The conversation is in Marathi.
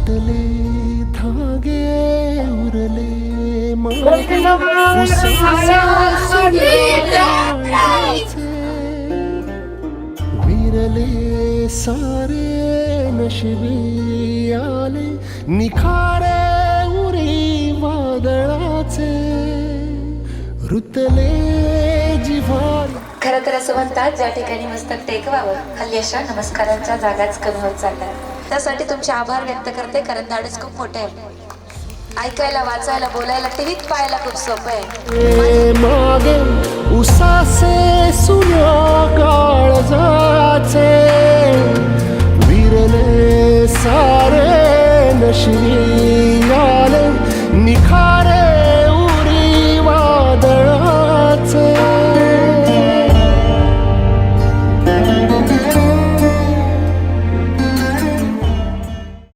तुटले धागे उरले मागे विरले सारे नशिबी आले निखारे उरी वादळाचे रुतले जिव्हार. खरं तर असं म्हणतात, ज्या ठिकाणी मस्तक टेकवावं हल्ली अशा नमस्कारांच्या जागाच कमी होत चालतात. त्यासाठी तुमचे आभार व्यक्त करते, कारण धाडस खूप मोठे आहे. ऐकायला, वाचायला, बोलायला, टीव्हीत पाहायला खूप सोपं आहे. मागे उसासे सुन्या काळजाचे विरले सारे नशिबी आले निखा